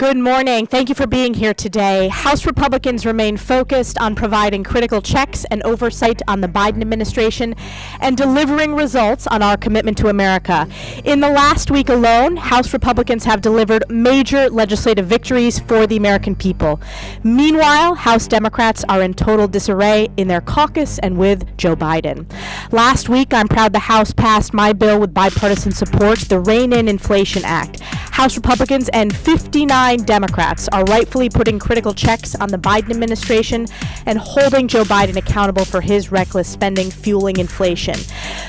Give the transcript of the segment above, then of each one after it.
Good morning. Thank you for being here today. House Republicans remain focused on providing critical checks and oversight on the Biden administration and delivering results on our commitment to America. In the last week alone, House Republicans have delivered major legislative victories for the American people. Meanwhile, House Democrats are in total disarray in their caucus and with Joe Biden. Last week, I'm proud the House passed my bill with bipartisan support, the Rein in Inflation Act. House Republicans and 59 Democrats are rightfully putting critical checks on the Biden administration and holding Joe Biden accountable for his reckless spending fueling inflation.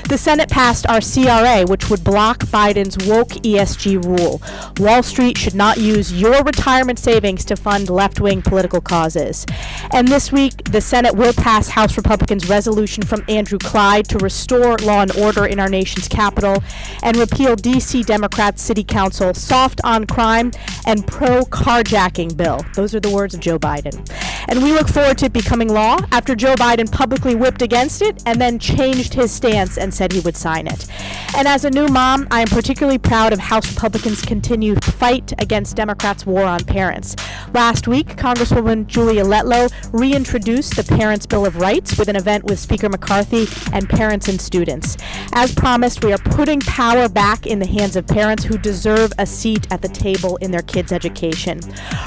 The Senate passed our CRA, which would block Biden's woke ESG rule. Wall Street should not use your retirement savings to fund left-wing political causes. And this week, the Senate will pass House Republicans' resolution from Andrew Clyde to restore law and order in our nation's capital and repeal D.C. Democrats' City Council soft on crime and pro-carjacking bill. Those are the words of Joe Biden. And we look forward to it becoming law after Joe Biden publicly whipped against it and then changed his stance and said he would sign it. And as a new mom, I am particularly proud of House Republicans' continued fight against Democrats' war on parents. Last week, Congresswoman Julia Letlow reintroduced the Parents' Bill of Rights with an event with Speaker McCarthy and parents and students. As promised, we are putting power back in the hands of parents who deserve a seat at the table in their kids' education.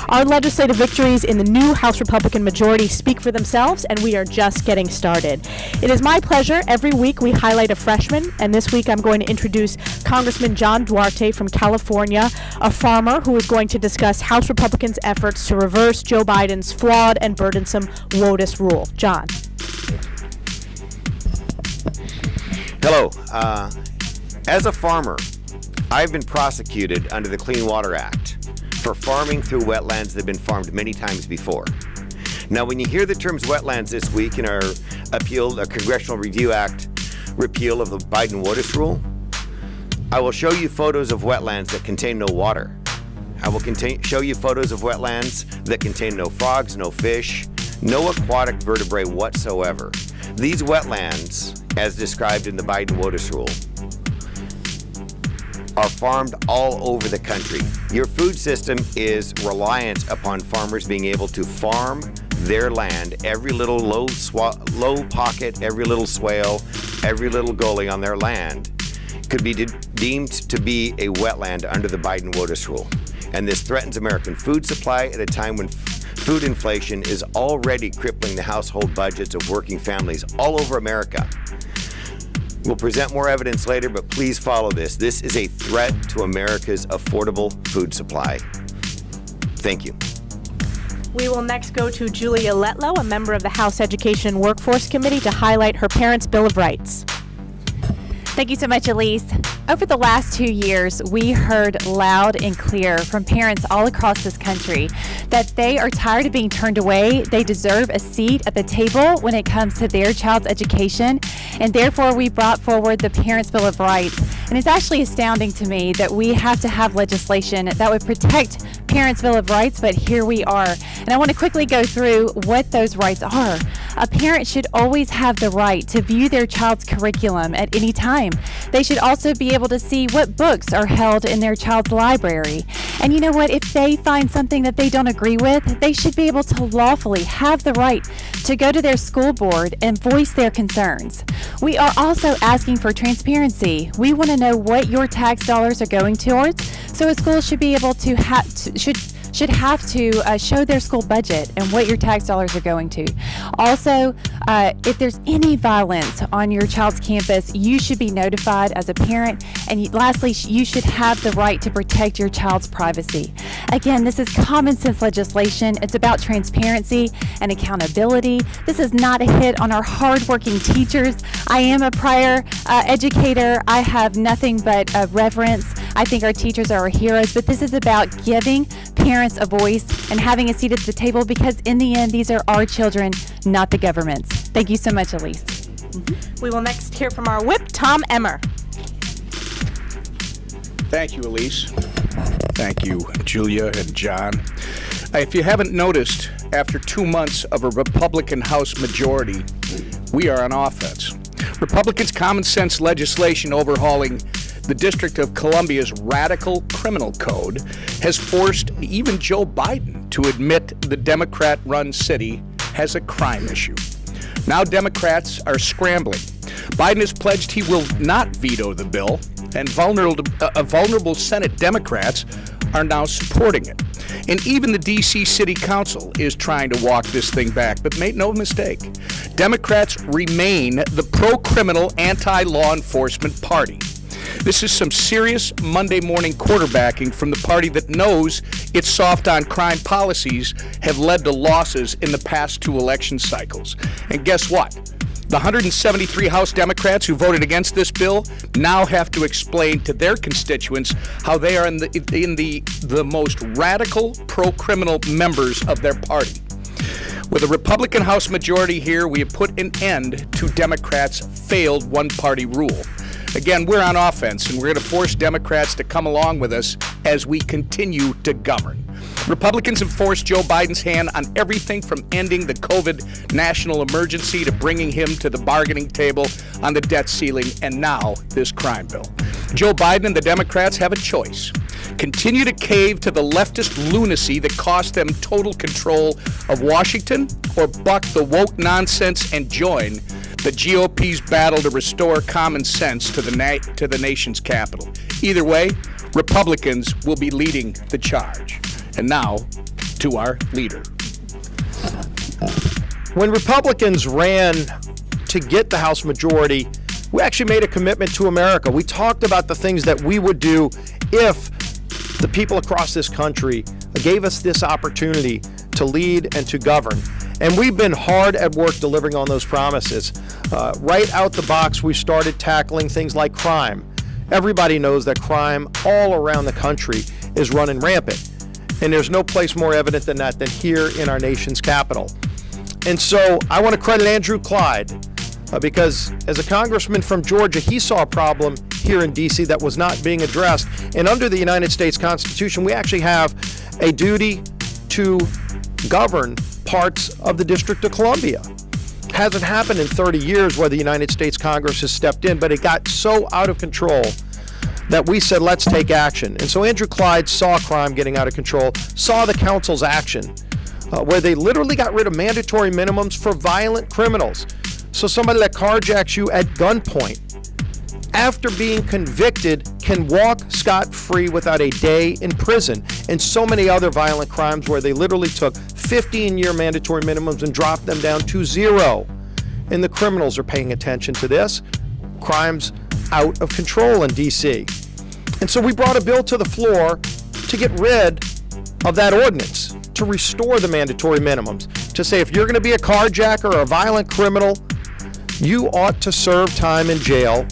Our legislative victories in the new House Republican majority speak for themselves, and we are just getting started. It is my pleasure. Every week we highlight a freshman, and this week I'm going to introduce Congressman John Duarte from California, a farmer who is going to discuss House Republicans' efforts to reverse Joe Biden's flawed and burdensome WOTUS rule. John. Hello. As a farmer, I've been prosecuted under the Clean Water Act for farming through wetlands that have been farmed many times before. Now, when you hear the terms wetlands this week in our appeal, the Congressional Review Act repeal of the Biden WOTUS rule, I will show you photos of wetlands that contain no water. I will show you photos of wetlands that contain no frogs, no fish, no aquatic vertebrae whatsoever. These wetlands, as described in the Biden WOTUS rule, are farmed all over the country. Your food system is reliant upon farmers being able to farm their land, every little low pocket, every little swale, every little gully on their land could be deemed to be a wetland under the Biden WOTUS rule. And this threatens American food supply at a time when food inflation is already crippling the household budgets of working families all over America. We'll present more evidence later, but please follow this. This is a threat to America's affordable food supply. Thank you. We will next go to Julia Letlow, a member of the House Education and Workforce Committee, to highlight her Parents' Bill of Rights. Thank you so much, Elise. Over the last 2 years, we heard loud and clear from parents all across this country that they are tired of being turned away. They deserve a seat at the table when it comes to their child's education, and therefore we brought forward the Parents' Bill of Rights. And it's actually astounding to me that we have to have legislation that would protect Parents' Bill of Rights, but here we are. And I want to quickly go through what those rights are. A parent should always have the right to view their child's curriculum at any time. They should also be able to see what books are held in their child's library. And you know what? If they find something that they don't agree with, they should be able to lawfully have the right to go to their school board and voice their concerns. We are also asking for transparency. We want to know what your tax dollars are going towards, so a school should be able to should have to show their school budget and what your tax dollars are going to. Also, if there's any violence on your child's campus, you should be notified as a parent. And lastly, you should have the right to protect your child's privacy. Again, this is common sense legislation. It's about transparency and accountability. This is not a hit on our hardworking teachers. I am a prior educator. I have nothing but reverence. I think our teachers are our heroes, but this is about giving parents a voice and having a seat at the table, because in the end, these are our children, not the government's. Thank you so much, Elise. We will next hear from our whip, Tom Emmer. Thank you, Elise. Thank you, Julia and John. If you haven't noticed, after 2 months of a Republican House majority, we are on offense. Republicans' common sense legislation overhauling the District of Columbia's radical criminal code has forced even Joe Biden to admit the Democrat-run city has a crime issue. Now Democrats are scrambling. Biden has pledged he will not veto the bill, and vulnerable Senate Democrats are now supporting it. And even the D.C. City Council is trying to walk this thing back. But make no mistake, Democrats remain the pro-criminal, anti-law enforcement party. This is some serious Monday morning quarterbacking from the party that knows its soft on crime policies have led to losses in the past 2 election cycles. And guess what? The 173 House Democrats who voted against this bill now have to explain to their constituents how they are in the most radical pro-criminal members of their party. With a Republican House majority here, we have put an end to Democrats' failed one-party rule. Again, we're on offense, and we're going to force Democrats to come along with us as we continue to govern. Republicans have forced Joe Biden's hand on everything from ending the COVID national emergency to bringing him to the bargaining table on the debt ceiling, and now this crime bill. Joe Biden and the Democrats have a choice. Continue to cave to the leftist lunacy that cost them total control of Washington, or buck the woke nonsense and join the GOP's battle to restore common sense to the nation's capital. Either way, Republicans will be leading the charge. And now, to our leader. When Republicans ran to get the House majority, we actually made a commitment to America. We talked about the things that we would do if the people across this country gave us this opportunity to lead and to govern. And we've been hard at work delivering on those promises. Right out the box, we started tackling things like crime. Everybody knows that crime all around the country is running rampant. And there's no place more evident than that than here in our nation's capital. And so I want to credit Andrew Clyde because as a congressman from Georgia, he saw a problem here in D.C. that was not being addressed. And under the United States Constitution, we actually have a duty to govern parts of the District of Columbia. Hasn't happened in 30 years where the United States Congress has stepped in, but it got so out of control that we said, let's take action. And so Andrew Clyde saw crime getting out of control, saw the council's action, where they literally got rid of mandatory minimums for violent criminals. So somebody that carjacks you at gunpoint, after being convicted, can walk scot-free without a day in prison. And so many other violent crimes where they literally took 15-year mandatory minimums and dropped them down to 0. And the criminals are paying attention to this. Crime's out of control in D.C. And so we brought a bill to the floor to get rid of that ordinance, to restore the mandatory minimums, to say if you're going to be a carjacker or a violent criminal, you ought to serve time in jail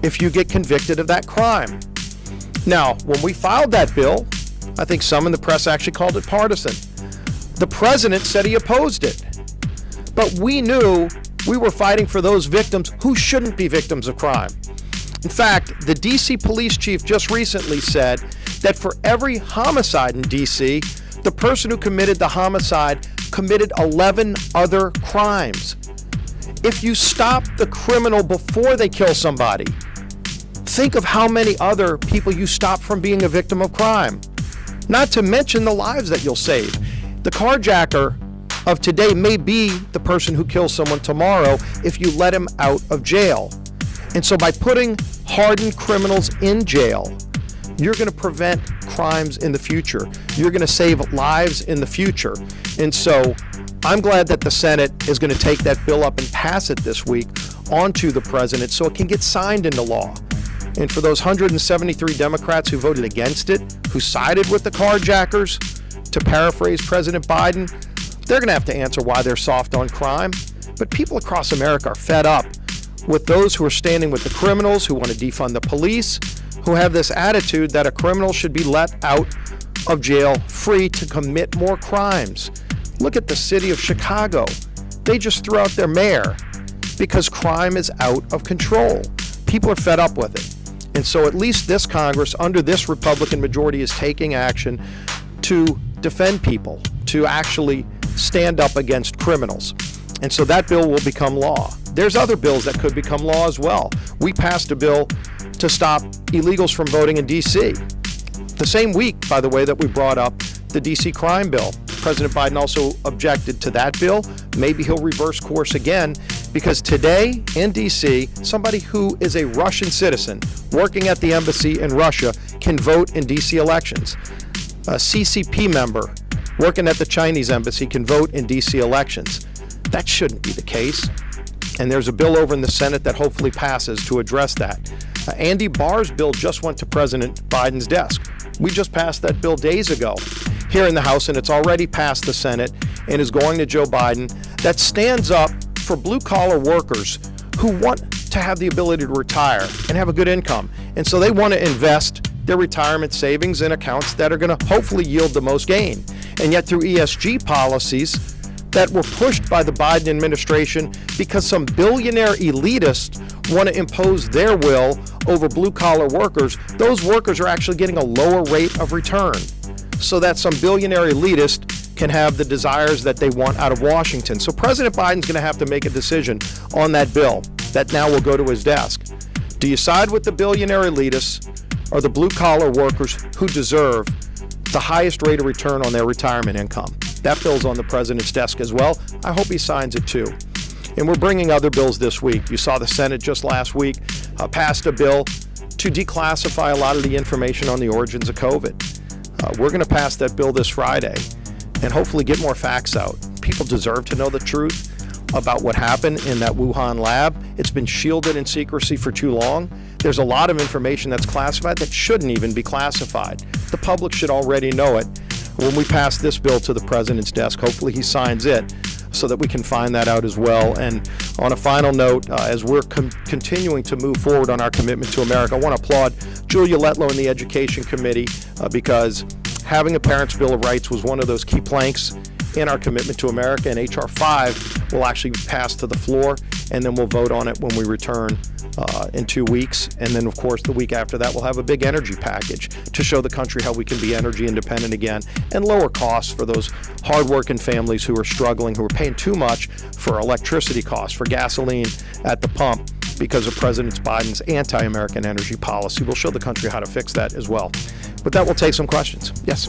if you get convicted of that crime. Now, when we filed that bill, I think some in the press actually called it partisan. The president said he opposed it. But we knew we were fighting for those victims who shouldn't be victims of crime. In fact, the D.C. police chief just recently said that for every homicide in D.C., the person who committed the homicide committed 11 other crimes. If you stop the criminal before they kill somebody, think of how many other people you stop from being a victim of crime. Not to mention the lives that you'll save. The carjacker of today may be the person who kills someone tomorrow if you let him out of jail. And so by putting hardened criminals in jail, you're going to prevent crimes in the future. You're going to save lives in the future. And so I'm glad that the Senate is going to take that bill up and pass it this week onto the president so it can get signed into law. And for those 173 Democrats who voted against it, who sided with the carjackers, to paraphrase President Biden, they're going to have to answer why they're soft on crime. But people across America are fed up with those who are standing with the criminals, who want to defund the police, who have this attitude that a criminal should be let out of jail free to commit more crimes. Look at the city of Chicago. They just threw out their mayor because crime is out of control. People are fed up with it. And so at least this Congress, under this Republican majority, is taking action to defend people, to actually stand up against criminals. And so that bill will become law. There's other bills that could become law as well. We passed a bill to stop illegals from voting in D.C. The same week, by the way, that we brought up the D.C. crime bill. President Biden also objected to that bill. Maybe he'll reverse course again, because today in D.C., somebody who is a Russian citizen working at the embassy in Russia can vote in D.C. elections. A CCP member working at the Chinese embassy can vote in D.C. elections. That shouldn't be the case. And there's a bill over in the Senate that hopefully passes to address that. Andy Barr's bill just went to President Biden's desk. We just passed that bill days ago here in the House, and it's already passed the Senate and is going to Joe Biden. That stands up for blue-collar workers who want to have the ability to retire and have a good income. And so they want to invest their retirement savings in accounts that are going to hopefully yield the most gain. And yet through ESG policies that were pushed by the Biden administration because some billionaire elitists want to impose their will over blue-collar workers, those workers are actually getting a lower rate of return so that some billionaire elitist can have the desires that they want out of Washington. So President Biden's going to have to make a decision on that bill that now will go to his desk. Do you side with the billionaire elitists or the blue-collar workers who deserve the highest rate of return on their retirement income? That bill's on the president's desk as well. I hope he signs it too. And we're bringing other bills this week. You saw the Senate just last week passed a bill to declassify a lot of the information on the origins of COVID. We're going to pass that bill this Friday and hopefully get more facts out. People deserve to know the truth about what happened in that Wuhan lab. It's been shielded in secrecy for too long. There's a lot of information that's classified that shouldn't even be classified. The public should already know it. When we pass this bill to the president's desk, hopefully he signs it so that we can find that out as well. And on a final note, as we're continuing to move forward on our commitment to America, I want to applaud Julia Letlow and the Education Committee because having a Parents' Bill of Rights was one of those key planks in our commitment to America, and H.R. 5 will actually pass to the floor, and then we'll vote on it when we return in 2 weeks. And then, of course, the week after that, we'll have a big energy package to show the country how we can be energy independent again and lower costs for those hardworking families who are struggling, who are paying too much for electricity costs, for gasoline at the pump because of President Biden's anti-American energy policy. We'll show the country how to fix that as well. With that, we'll take some questions. Yes?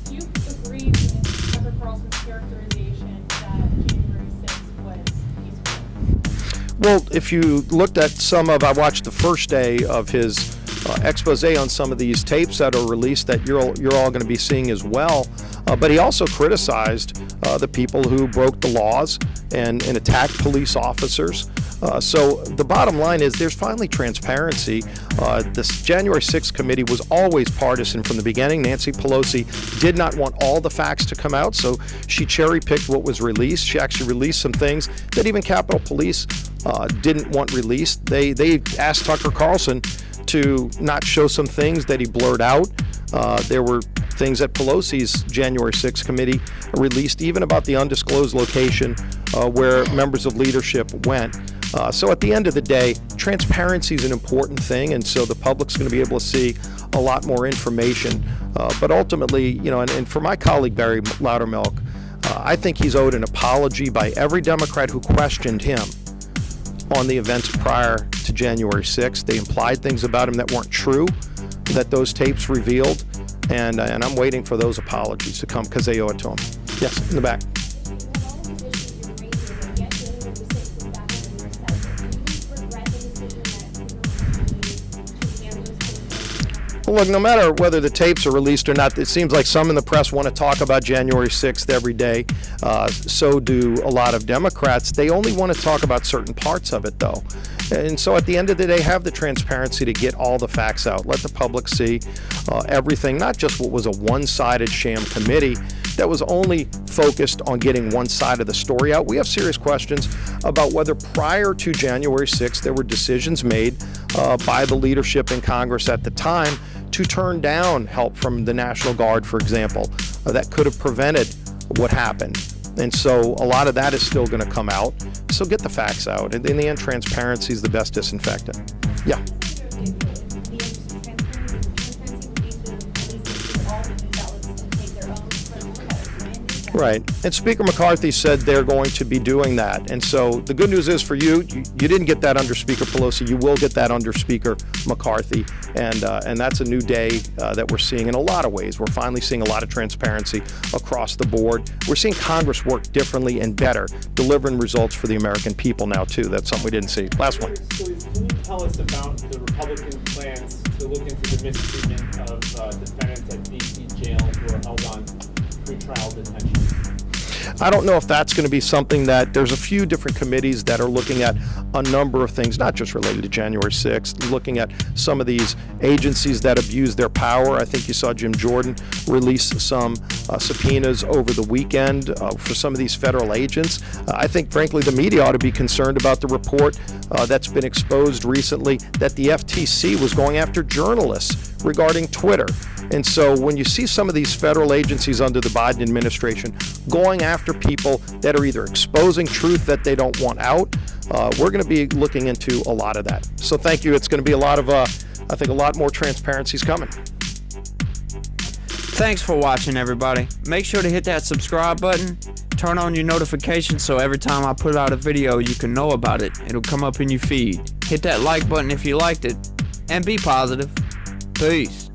Do you agree with Tucker Carlson's characterization that January 6th was peaceful? Well, if you looked at I watched the first day of his expose on some of these tapes that are released that you're all going to be seeing as well. But he also criticized the people who broke the laws and attacked police officers. So the bottom line is there's finally transparency. This January 6th committee was always partisan from the beginning. Nancy Pelosi did not want all the facts to come out, so she cherry-picked what was released. She actually released some things that even Capitol Police didn't want released. They asked Tucker Carlson to not show some things that he blurred out. There were things that Pelosi's January 6th committee released, even about the undisclosed location where members of leadership went. So at the end of the day, transparency is an important thing, and so the public's going to be able to see a lot more information. But ultimately, and for my colleague Barry Loudermilk, I think he's owed an apology by every Democrat who questioned him on the events prior to January 6th. They implied things about him that weren't true, that those tapes revealed, and I'm waiting for those apologies to come because they owe it to him. Yes, in the back. Look, no matter whether the tapes are released or not, it seems like some in the press want to talk about January 6th every day. So do a lot of Democrats. They only want to talk about certain parts of it, though. And so at the end of the day, have the transparency to get all the facts out. Let the public see everything, not just what was a one-sided sham committee that was only focused on getting one side of the story out. We have serious questions about whether prior to January 6th there were decisions made by the leadership in Congress at the time to turn down help from the National Guard, for example, that could have prevented what happened. And so a lot of that is still going to come out. So get the facts out. And in the end, transparency is the best disinfectant. Yeah. Right. And Speaker McCarthy said they're going to be doing that. And so the good news is for you, you didn't get that under Speaker Pelosi. You will get that under Speaker McCarthy. And that's a new day that we're seeing in a lot of ways. We're finally seeing a lot of transparency across the board. We're seeing Congress work differently and better, delivering results for the American people now, too. That's something we didn't see. Last one. Can you tell us about the Republican plans to look into the mistreatment of defendants at D.C. jail who are held on pretrial detention? I don't know if that's going to be something that there's a few different committees that are looking at a number of things, not just related to January 6th, looking at some of these agencies that abuse their power. I think you saw Jim Jordan release some subpoenas over the weekend for some of these federal agents. I think, frankly, the media ought to be concerned about the report that's been exposed recently that the FTC was going after journalists regarding Twitter. And so when you see some of these federal agencies under the Biden administration going after people that are either exposing truth that they don't want out, we're going to be looking into a lot of that. So thank you. It's going to be a lot of, I think a lot more transparency is coming. Thanks for watching, everybody. Make sure to hit that subscribe button, turn on your notifications so every time I put out a video you can know about it. It'll come up in your feed. Hit that like button if you liked it, and be positive. Peace.